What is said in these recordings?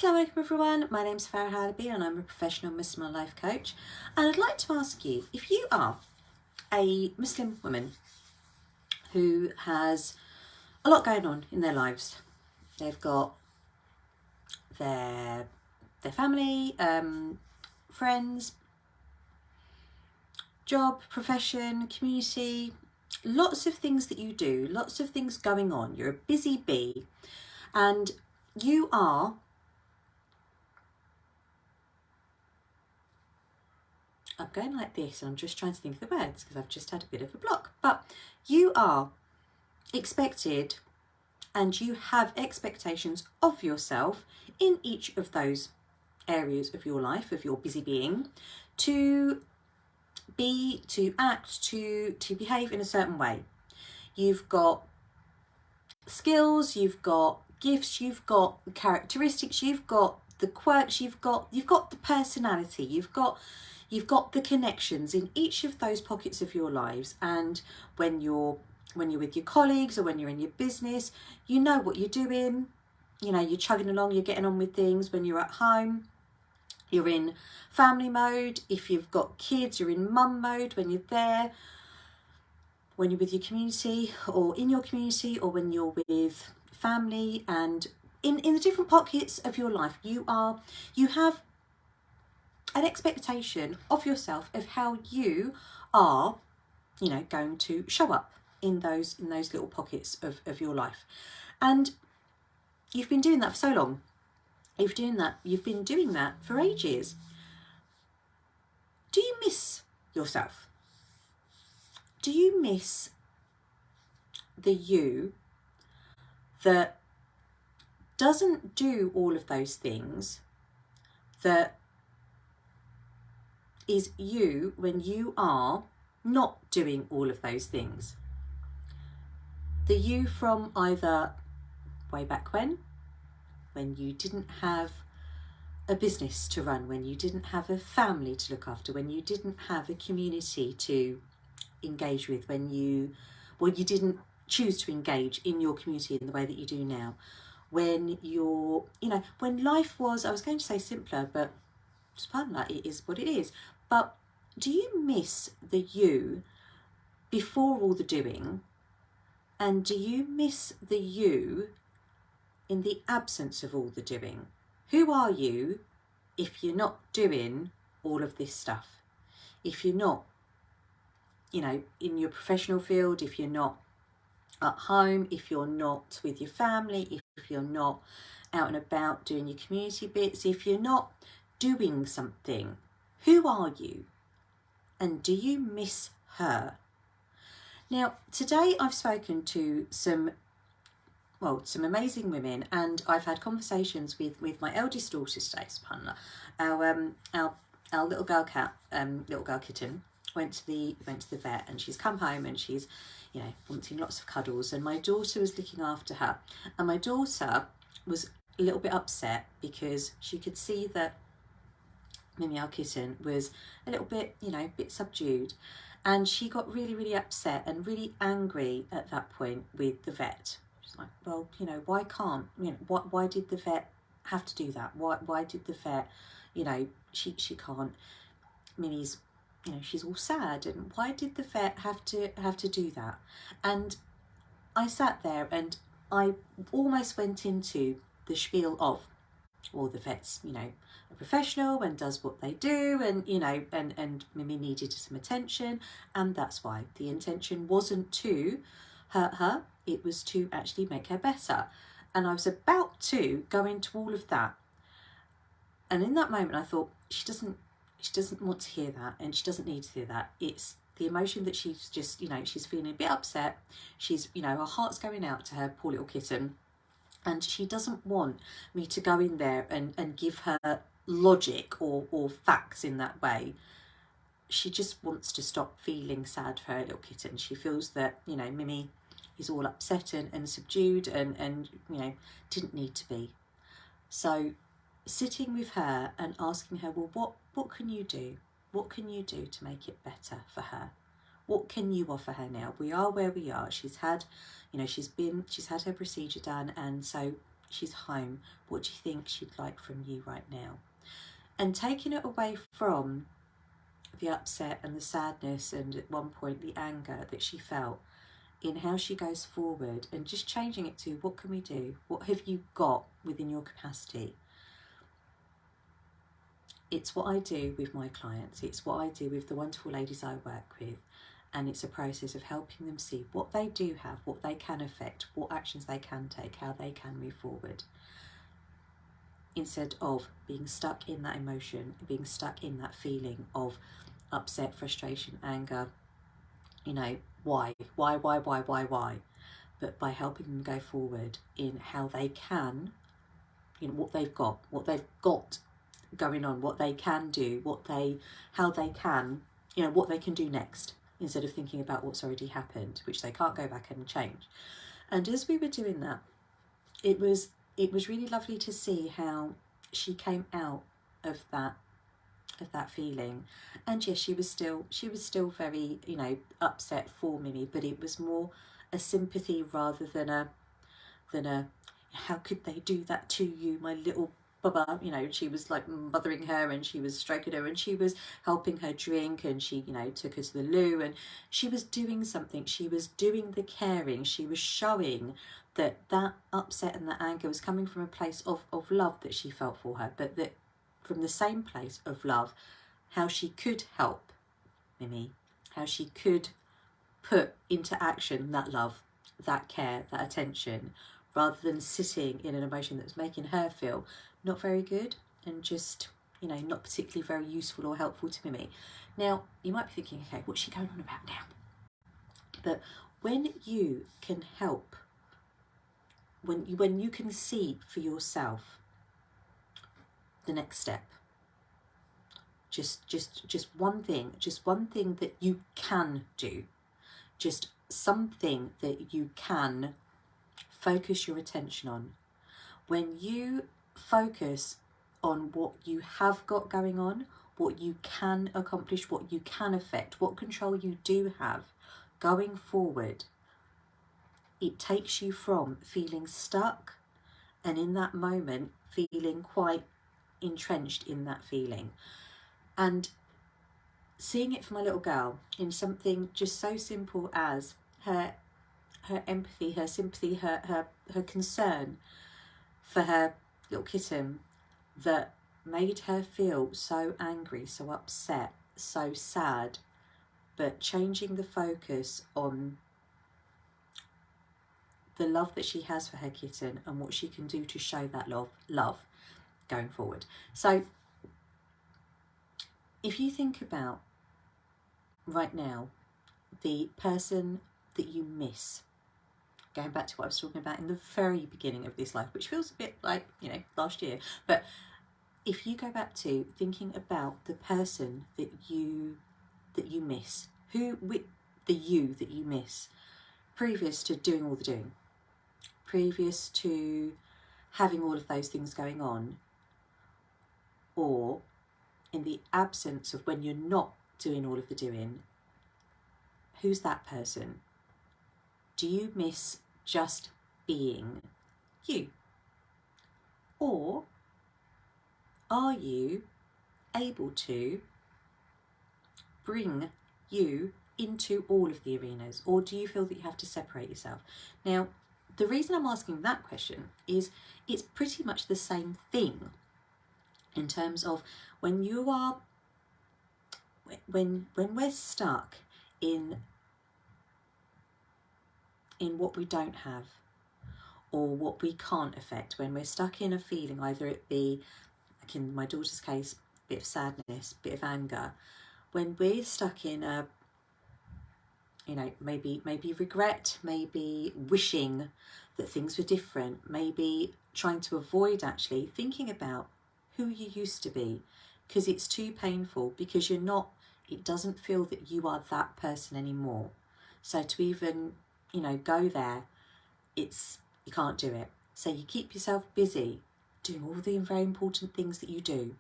Assalamu alaikum everyone, my name's Farah Halabi and I'm a professional Muslimah life coach, and I'd like to ask you, if you are a Muslim woman who has a lot going on in their lives, they've got their family, friends, job, profession, community, lots of things that you do, lots of things going on, you're a busy bee, and you are I'm going like this and I'm just trying to think of the words because I've just had a bit of a block. But you are expected and you have expectations of yourself in each of those areas of your life, of your busy being, to be, to act, to behave in a certain way. You've got skills, you've got gifts, you've got characteristics, you've got the quirks, you've got the personality, you've got the connections in each of those pockets of your lives. And when you're with your colleagues or when you're in your business, you know what you're doing, you know, you're chugging along, you're getting on with things. When you're at home, you're in family mode. If you've got kids, you're in mum mode when you're there. When you're with your community or in your community, or when you're with family, and in the different pockets of your life, you have an expectation of yourself of how you are, you know, going to show up in those little pockets of your life. And you've been doing that for so long. You've been doing that for ages. Do you miss yourself? Do you miss the you that doesn't do all of those things, that is you when you are not doing all of those things? The you from either way back when you didn't have a business to run, when you didn't have a family to look after, when you didn't have a community to engage with, when you didn't choose to engage in your community in the way that you do now, when you're, you know, when life was, I was going to say simpler, but just pardon that, it is what it is. But do you miss the you before all the doing? And do you miss the you in the absence of all the doing? Who are you if you're not doing all of this stuff? If you're not, you know, in your professional field, if you're not at home, if you're not with your family, if you're not out and about doing your community bits, if you're not doing something, who are you? And do you miss her? Now, today I've spoken to some amazing women, and I've had conversations with my eldest daughter today, subhanAllah. Our little girl kitten went to the vet, and she's come home and she's, you know, wanting lots of cuddles, and my daughter was looking after her, and my daughter was a little bit upset because she could see that Mimi, our kitten, was a little bit, you know, a bit subdued, and she got really, really upset and really angry at that point with the vet. She's like, well, you know, why did the vet have to do that? Why did the vet, you know, she can't, Mimi's, you know, she's all sad, and why did the vet have to do that? And I sat there and I almost went into the spiel of, well, the vet's, you know, a professional and does what they do, and, you know, and Mimi needed some attention, and that's why. The intention wasn't to hurt her, it was to actually make her better. And I was about to go into all of that, and in that moment I thought, she doesn't want to hear that, and she doesn't need to hear that. It's the emotion that she's just, you know, she's feeling a bit upset, she's, you know, her heart's going out to her poor little kitten, and she doesn't want me to go in there and give her logic or facts in that way. She just wants to stop feeling sad for her little kitten. She feels that, you know, Mimi is all upset and subdued and you know, didn't need to be. So sitting with her and asking her, well, what can you do? What can you do to make it better for her? What can you offer her now? We are where we are. She's had, you know, she's had her procedure done, and so she's home. What do you think she'd like from you right now? And taking it away from the upset and the sadness and at one point the anger that she felt, in how she goes forward, and just changing it to, what can we do? What have you got within your capacity? It's what I do with my clients. It's what I do with the wonderful ladies I work with. And it's a process of helping them see what they do have, what they can affect, what actions they can take, how they can move forward. Instead of being stuck in that emotion, being stuck in that feeling of upset, frustration, anger, you know, why? But by helping them go forward in how they can, you know, what they've got going on, what they can do, how they can, you know, what they can do next, instead of thinking about what's already happened, which they can't go back and change. And as we were doing that, it was really lovely to see how she came out of that feeling. And yes, she was still very, you know, upset for Mimi, but it was more a sympathy rather than a how could they do that to you, my little bubba. You know, she was like mothering her, and she was stroking her, and she was helping her drink, and she, you know, took her to the loo, and she was doing something. She was doing the caring. She was showing that upset and that anger was coming from a place of love that she felt for her, but that from the same place of love, how she could help Mimi, how she could put into action that love, that care, that attention, rather than sitting in an emotion that was making her feel not very good and just, you know, not particularly very useful or helpful to Mimi. Now, you might be thinking, okay, what's she going on about now? But when you can help, when you can see for yourself the next step, just one thing that you can do, just something that you can focus your attention on. When you focus on what you have got going on, what you can accomplish, what you can affect, what control you do have going forward, it takes you from feeling stuck and in that moment feeling quite entrenched in that feeling. And seeing it for my little girl in something just so simple as her empathy, her sympathy, her concern for her little kitten, that made her feel so angry, so upset, so sad, but changing the focus on the love that she has for her kitten and what she can do to show that love going forward. So if you think about right now the person that you miss, going back to what I was talking about in the very beginning of this life, which feels a bit like, you know, last year, but if you go back to thinking about the person that you miss, the you that you miss, previous to doing all the doing, previous to having all of those things going on, or in the absence of when you're not doing all of the doing, who's that person? Do you miss just being you? Or are you able to bring you into all of the arenas, or do you feel that you have to separate yourself? Now, the reason I'm asking that question is it's pretty much the same thing in terms of when you are, when we're stuck in what we don't have or what we can't affect, when we're stuck in a feeling, either it be, like in my daughter's case, a bit of sadness, a bit of anger, when we're stuck in a, you know, maybe regret, maybe wishing that things were different, maybe trying to avoid actually thinking about who you used to be, because it's too painful, because you're not, it doesn't feel that you are that person anymore. So to even, you know, go there, you can't do it. So you keep yourself busy doing all the very important things that you do,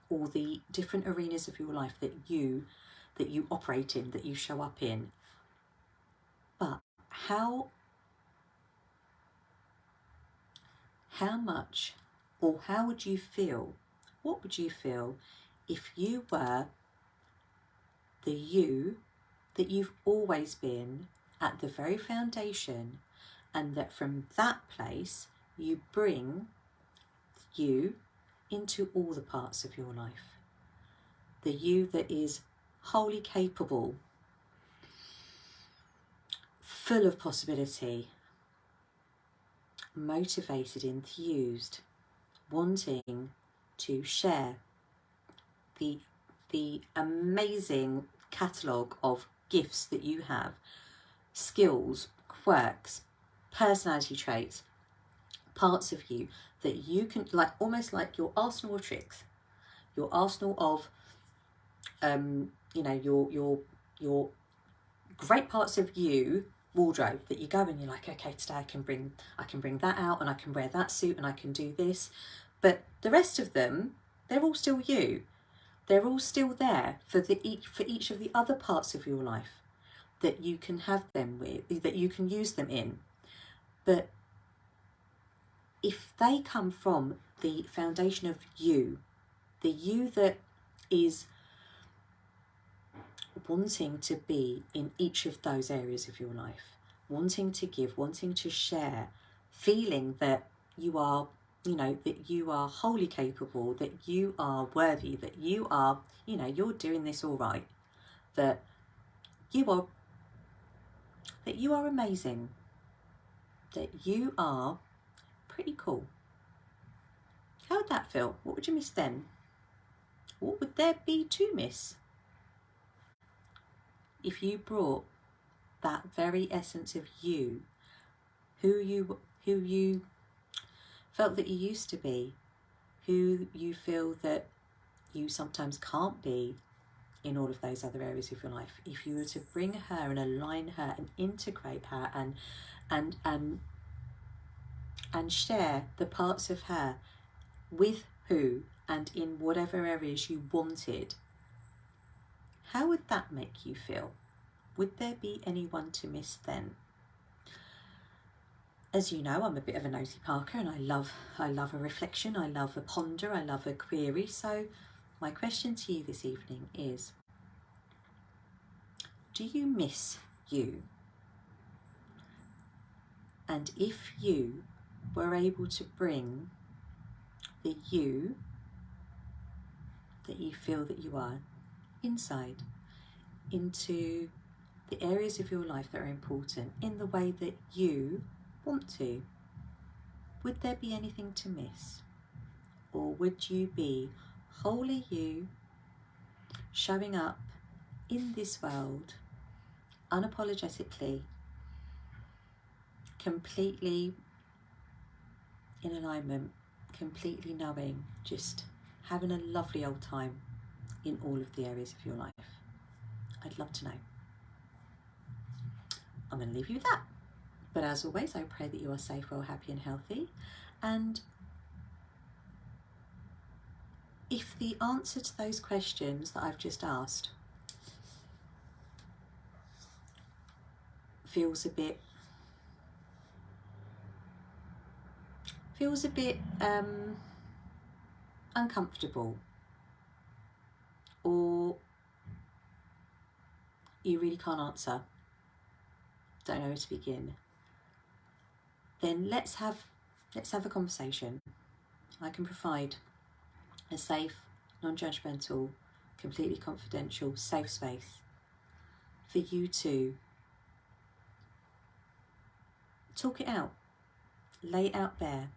all the different arenas of your life that you operate in, that you show up in. But how how much, or how would you feel, what would you feel if you were the you that you've always been at the very foundation, and that from that place you bring you into all the parts of your life? The you that is wholly capable, full of possibility, motivated, enthused, wanting to share the amazing catalogue of gifts that you have, skills, quirks, personality traits, parts of you that you can, like, almost like your arsenal of tricks, your arsenal of you know, your great parts of you wardrobe that you go and you're like, okay, today I can bring that out, and I can wear that suit, and I can do this. But the rest of them, they're all still you. They're all still there for each of the other parts of your life that you can have them with, that you can use them in. But if they come from the foundation of you, the you that is wanting to be in each of those areas of your life, wanting to give, wanting to share, feeling that you are, you know, that you are wholly capable, that you are worthy, that you are, you know, you're doing this all right, that you are amazing, that you are pretty cool. How would that feel? What would you miss then? What would there be to miss if you brought that very essence of you, who you felt that you used to be, who you feel that you sometimes can't be in all of those other areas of your life? If you were to bring her and align her and integrate her and share the parts of her with who and in whatever areas you wanted, how would that make you feel? Would there be anyone to miss then? As you know, I'm a bit of a nosy Parker, and I love a reflection, I love a ponder, I love a query. So my question to you this evening is, do you miss you? And if you were able to bring the you that you feel that you are inside into the areas of your life that are important in the way that you want to, would there be anything to miss? Or would you be wholly you, showing up in this world unapologetically, completely in alignment, completely knowing, just having a lovely old time in all of the areas of your life? I'd love to know. I'm going to leave you with that. But as always, I pray that you are safe, well, happy and healthy. And if the answer to those questions that I've just asked feels a bit uncomfortable, or you really can't answer, don't know where to begin, then let's have a conversation. I can provide a safe, non-judgmental, completely confidential, safe space for you to talk it out, lay it out bare,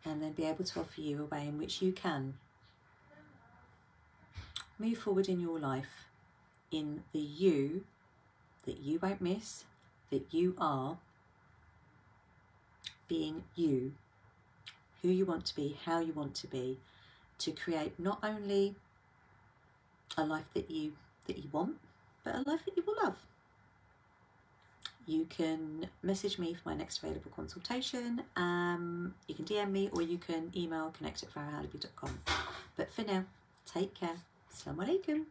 and then be able to offer you a way in which you can move forward in your life in the you that you won't miss, that you are being you, who you want to be, how you want to be, to create not only a life that you want, but a life that you will love. You can message me for my next available consultation. You can DM me, or you can email connect@farahhalabi.com. But for now, take care. Assalamu alaikum.